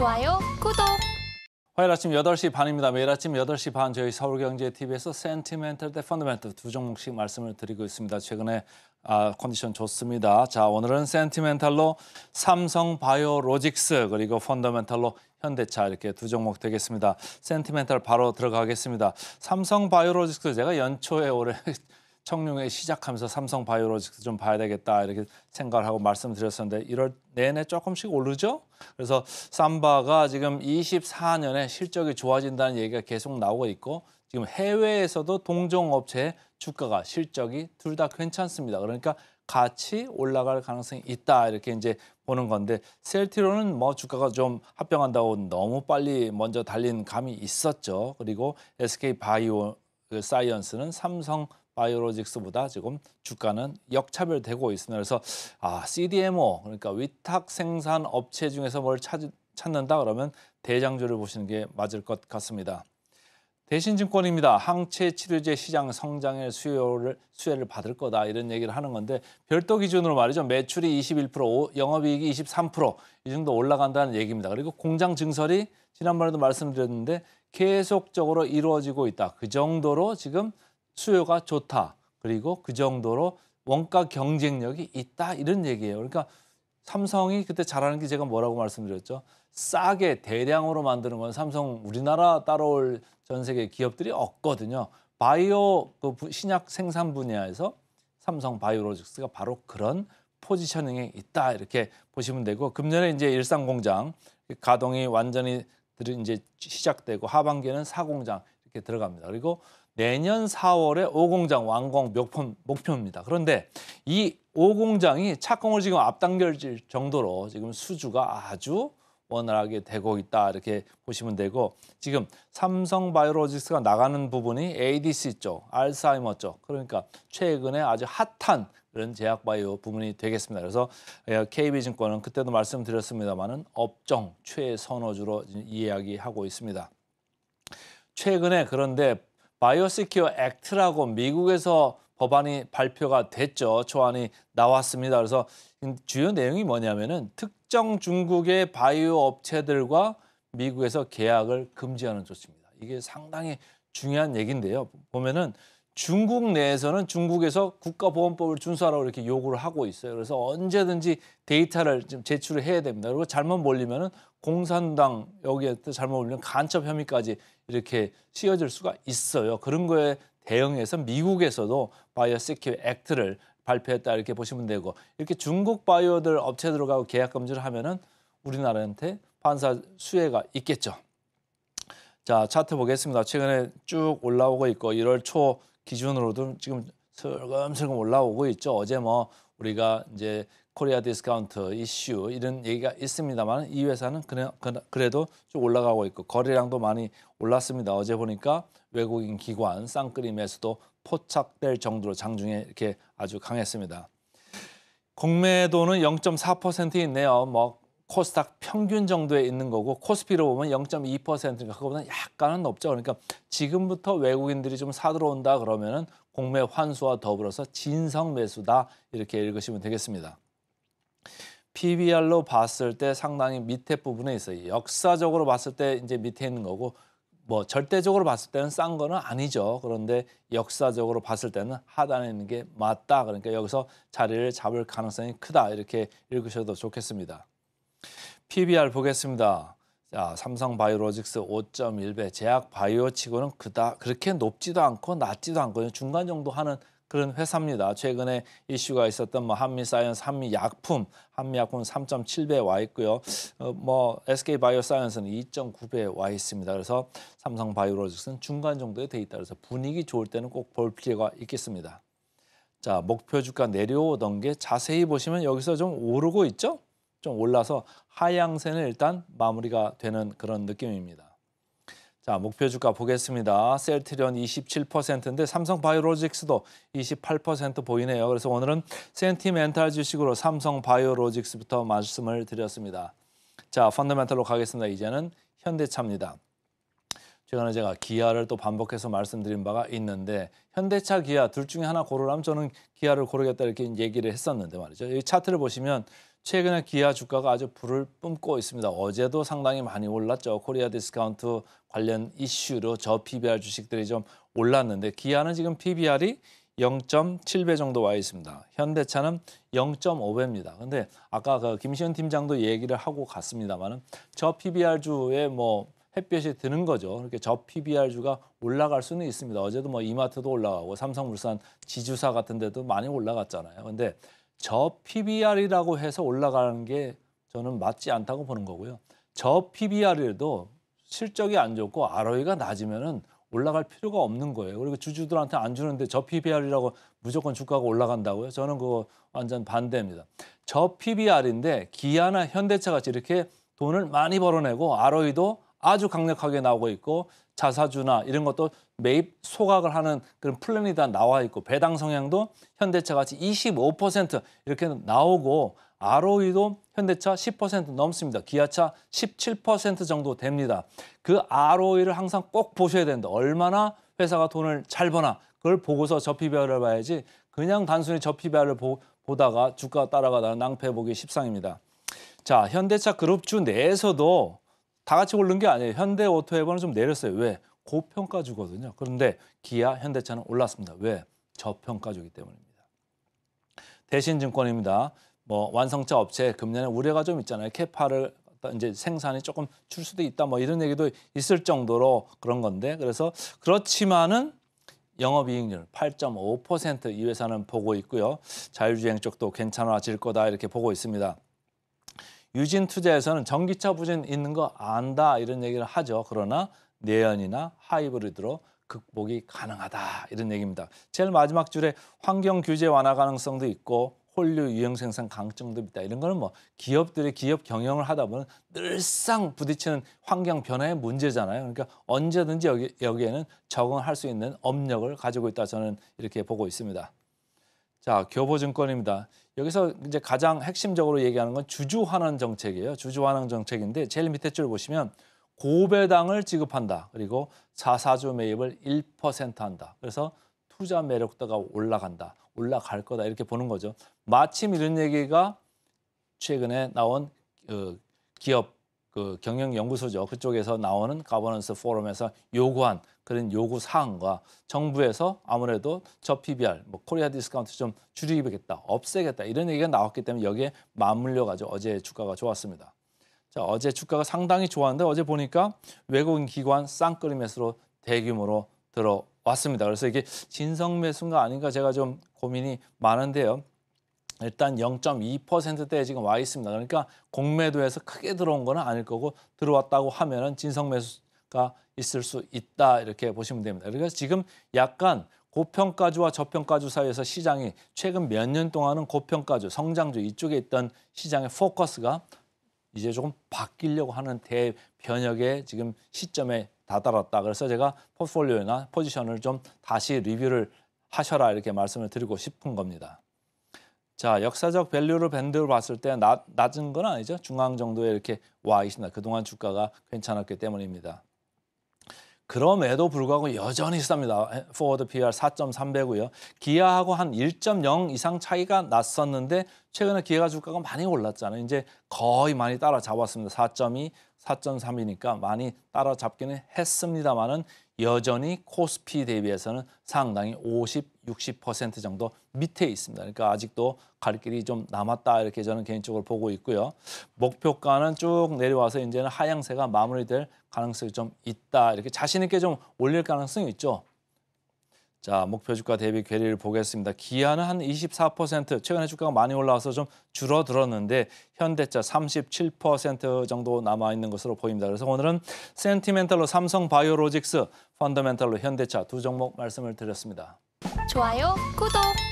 좋아요, 구독! 화요일 아침 8시 반입니다. 매일 아침 8시 반 저희 서울경제TV에서 센티멘털 대 펀더멘털 두 종목씩 말씀을 드리고 있습니다. 최근에 컨디션 좋습니다. 자, 오늘은 센티멘털로 삼성바이오로직스 그리고 펀더멘털로 현대차 이렇게 두 종목 되겠습니다. 센티멘털 바로 들어가겠습니다. 삼성바이오로직스 제가 연초에 올해 청룡회 시작하면서 삼성바이오로직스 좀 봐야 되겠다 이렇게 생각을 하고 말씀드렸었는데 1월 내내 조금씩 오르죠. 그래서 삼바가 지금 24년에 실적이 좋아진다는 얘기가 계속 나오고 있고 지금 해외에서도 동종업체의 주가가 실적이 둘 다 괜찮습니다. 그러니까 같이 올라갈 가능성이 있다 이렇게 이제 보는 건데 셀트리온은 뭐 주가가 좀 합병한다고 너무 빨리 먼저 달린 감이 있었죠. 그리고 SK바이오 사이언스는 삼성 바이오로직스보다 지금 주가는 역차별되고 있습니다. 그래서 CDMO 그러니까 위탁 생산 업체 중에서 뭘 찾는다 그러면 대장주를 보시는 게 맞을 것 같습니다. 대신증권입니다. 항체 치료제 시장 성장의 수혜를 받을 거다 이런 얘기를 하는 건데 별도 기준으로 말이죠. 매출이 21%, 영업이익이 23%, 이 정도 올라간다는 얘기입니다. 그리고 공장 증설이 지난번에도 말씀드렸는데 계속적으로 이루어지고 있다. 그 정도로 지금 수요가 좋다. 그리고 그 정도로 원가 경쟁력이 있다. 이런 얘기예요. 그러니까 삼성이 그때 잘하는 게 제가 뭐라고 말씀드렸죠? 싸게 대량으로 만드는 건 삼성 우리나라 따라올 전 세계 기업들이 없거든요. 바이오 신약 생산 분야에서 삼성 바이오로직스가 바로 그런 포지셔닝에 있다. 이렇게 보시면 되고 금년에 이제 일산공장 가동이 완전히 이제 시작되고 하반기에는 4공장 이렇게 들어갑니다. 그리고 내년 4월에 5공장 완공 목표입니다. 그런데 이 5공장이 착공을 지금 앞당겨질 정도로 지금 수주가 아주 원활하게 되고 있다 이렇게 보시면 되고 지금 삼성바이오로직스가 나가는 부분이 ADC 쪽, 알츠하이머 쪽 그러니까 최근에 아주 핫한 그런 제약바이오 부분이 되겠습니다. 그래서 KB증권은 그때도 말씀드렸습니다마는 업종 최선호주로 이야기하고 있습니다. 최근에 그런데 바이오시큐어 액트라고 미국에서 법안이 발표가 됐죠. 초안이 나왔습니다. 그래서 주요 내용이 뭐냐면은 특정 중국의 바이오 업체들과 미국에서 계약을 금지하는 조치입니다. 이게 상당히 중요한 얘기인데요. 보면은 중국 내에서는 중국에서 국가보안법을 준수하라고 이렇게 요구를 하고 있어요. 그래서 언제든지 데이터를 좀 제출을 해야 됩니다. 그리고 잘못 몰리면은 공산당 여기에 또 잘못 몰리면 간첩 혐의까지 이렇게 씌워질 수가 있어요. 그런 거에 대응해서 미국에서도 바이오 시큐어 액트를 발표했다 이렇게 보시면 되고 이렇게 중국 바이오들 업체들하고 계약 금지를 하면은 우리나라한테 판사 수혜가 있겠죠. 자, 차트 보겠습니다. 최근에 쭉 올라오고 있고 1월 초 기준으로도 지금 슬금슬금 올라오고 있죠. 어제 뭐 우리가 이제 코리아 디스카운트 이슈 이런 얘기가 있습니다만 이 회사는 그래도 쭉 올라가고 있고 거래량도 많이 올랐습니다. 어제 보니까 외국인 기관 쌍끌이 매수도 포착될 정도로 장중에 이렇게 아주 강했습니다. 공매도는 0.4% 있네요. 뭐 코스닥 평균 정도에 있는 거고 코스피로 보면 0.2%니까 그거보다는 약간은 높죠. 그러니까 지금부터 외국인들이 좀 사들어온다 그러면은 공매 환수와 더불어서 진성 매수다 이렇게 읽으시면 되겠습니다. PBR로 봤을 때 상당히 밑에 부분에 있어요. 역사적으로 봤을 때 이제 밑에 있는 거고 뭐 절대적으로 봤을 때는 싼 거는 아니죠. 그런데 역사적으로 봤을 때는 하단에 있는 게 맞다. 그러니까 여기서 자리를 잡을 가능성이 크다. 이렇게 읽으셔도 좋겠습니다. PBR 보겠습니다. 자, 삼성바이오로직스 5.1배, 제약바이오치고는 그렇게 높지도 않고 낮지도 않고 중간 정도 하는 그런 회사입니다. 최근에 이슈가 있었던 뭐 한미사이언스, 한미약품 3.7배 와 있고요. 뭐 SK바이오사이언스는 2.9배 와 있습니다. 그래서 삼성바이오로직스는 중간 정도에 돼 있다. 그래서 분위기 좋을 때는 꼭 볼 필요가 있겠습니다. 자, 목표 주가 내려오던 게 자세히 보시면 여기서 좀 오르고 있죠? 좀 올라서 하향세는 일단 마무리가 되는 그런 느낌입니다. 자, 목표 주가 보겠습니다. 셀트리온 27%인데 삼성바이오로직스도 28% 보이네요. 그래서 오늘은 센티멘탈 주식으로 삼성바이오로직스부터 말씀을 드렸습니다. 자, 펀더멘털로 가겠습니다. 이제는 현대차입니다. 최근에 제가 기아를 또 반복해서 말씀드린 바가 있는데 현대차, 기아 둘 중에 하나 고르라면 저는 기아를 고르겠다 이렇게 얘기를 했었는데 말이죠. 이 차트를 보시면 최근에 기아 주가가 아주 불을 뿜고 있습니다. 어제도 상당히 많이 올랐죠. 코리아 디스카운트 관련 이슈로 저 PBR 주식들이 좀 올랐는데 기아는 지금 PBR이 0.7배 정도 와 있습니다. 현대차는 0.5배입니다. 근데 아까 그 김시현 팀장도 얘기를 하고 갔습니다만은 저 PBR주에 뭐 햇볕이 드는 거죠. 이렇게 저 PBR주가 올라갈 수는 있습니다. 어제도 뭐 이마트도 올라가고 삼성물산 지주사 같은 데도 많이 올라갔잖아요. 근데 저 PBR이라고 해서 올라가는 게 저는 맞지 않다고 보는 거고요. 저 PBR에도 실적이 안 좋고 ROE가 낮으면은 올라갈 필요가 없는 거예요. 그리고 주주들한테 안 주는데 저 PBR이라고 무조건 주가가 올라간다고요? 저는 그거 완전 반대입니다. 저 PBR인데 기아나 현대차 같이 이렇게 돈을 많이 벌어내고 ROE도 아주 강력하게 나오고 있고 자사주나 이런 것도 매입 소각을 하는 그런 플랜이 다 나와 있고 배당 성향도 현대차 같이 25% 이렇게 나오고 ROE도 현대차 10% 넘습니다. 기아차 17% 정도 됩니다. 그 ROE를 항상 꼭 보셔야 된다. 얼마나 회사가 돈을 잘 버나 그걸 보고서 저 PBR을 봐야지 그냥 단순히 저 PBR을 보다가 주가 따라가다 낭패 보기 십상입니다. 자, 현대차 그룹주 내에서도 다 같이 오른 게 아니에요. 현대오토에버는 좀 내렸어요. 왜? 고평가주거든요. 그런데 기아, 현대차는 올랐습니다. 왜? 저평가주기 때문입니다. 대신증권입니다. 뭐 완성차 업체 금년에 우려가 좀 있잖아요. 캐파를 이제 생산이 조금 줄 수도 있다. 뭐 이런 얘기도 있을 정도로 그런 건데 그래서 그렇지만은 영업이익률 8.5% 이 회사는 보고 있고요. 자율주행 쪽도 괜찮아질 거다 이렇게 보고 있습니다. 유진투자에서는 전기차 부진 있는 거 안다 이런 얘기를 하죠. 그러나 내연이나 하이브리드로 극복이 가능하다 이런 얘기입니다. 제일 마지막 줄에 환경 규제 완화 가능성도 있고 홀류 유형 생산 강점도 있다. 이런 거는 뭐 기업들이 기업 경영을 하다 보면 늘상 부딪히는 환경 변화의 문제잖아요. 그러니까 언제든지 여기에는 적응할 수 있는 업력을 가지고 있다 저는 이렇게 보고 있습니다. 자, 교보증권입니다. 여기서 이제 가장 핵심적으로 얘기하는 건 주주환원 정책이에요. 주주환원 정책인데 제일 밑에 줄 보시면 고배당을 지급한다. 그리고 자사주 매입을 1% 한다. 그래서 투자 매력도가 올라간다. 올라갈 거다. 이렇게 보는 거죠. 마침 이런 얘기가 최근에 나온 기업 경영연구소죠. 그쪽에서 나오는 가버넌스 포럼에서 요구한 그런 요구 사항과 정부에서 아무래도 저 PBR, 뭐 코리아 디스카운트 좀 줄이겠다, 없애겠다 이런 얘기가 나왔기 때문에 여기에 맞물려 가지고 어제 주가가 좋았습니다. 자, 어제 주가가 상당히 좋았는데 어제 보니까 외국인 기관 쌍끌이 매수로 대규모로 들어왔습니다. 그래서 이게 진성 매수인가 아닌가 제가 좀 고민이 많은데요. 일단 0.2%대에 지금 와 있습니다. 그러니까 공매도에서 크게 들어온 건 아닐 거고 들어왔다고 하면은 진성 매수가 있을 수 있다 이렇게 보시면 됩니다. 그래서 지금 약간 고평가주와 저평가주 사이에서 시장이 최근 몇 년 동안은 고평가주, 성장주 이쪽에 있던 시장의 포커스가 이제 조금 바뀌려고 하는 대변혁의 지금 시점에 다다랐다. 그래서 제가 포트폴리오나 포지션을 좀 다시 리뷰를 하셔라 이렇게 말씀을 드리고 싶은 겁니다. 자, 역사적 밸류를 밴드로 봤을 때 낮은 건 아니죠. 중앙 정도에 이렇게 와 있습니다. 그동안 주가가 괜찮았기 때문입니다. 그럼에도 불구하고 여전히 쌉니다. 포워드 PR 4.3배고요. 기아하고 한 1.0 이상 차이가 났었는데 최근에 기아 주가가 많이 올랐잖아요. 이제 거의 많이 따라잡았습니다. 4.2, 4.3이니까 많이 따라잡기는 했습니다만은 여전히 코스피 대비해서는 상당히 50, 60% 정도 밑에 있습니다. 그러니까 아직도 갈 길이 좀 남았다 이렇게 저는 개인적으로 보고 있고요. 목표가는 쭉 내려와서 이제는 하향세가 마무리될 가능성이 좀 있다. 이렇게 자신 있게 좀 올릴 가능성이 있죠. 자, 목표 주가 대비 괴리를 보겠습니다. 기아는 한 24%, 최근에 주가가 많이 올라와서 좀 줄어들었는데 현대차 37% 정도 남아있는 것으로 보입니다. 그래서 오늘은 센티멘탈로 삼성 바이오로직스, 펀더멘탈로 현대차 두 종목 말씀을 드렸습니다. 좋아요, 구독!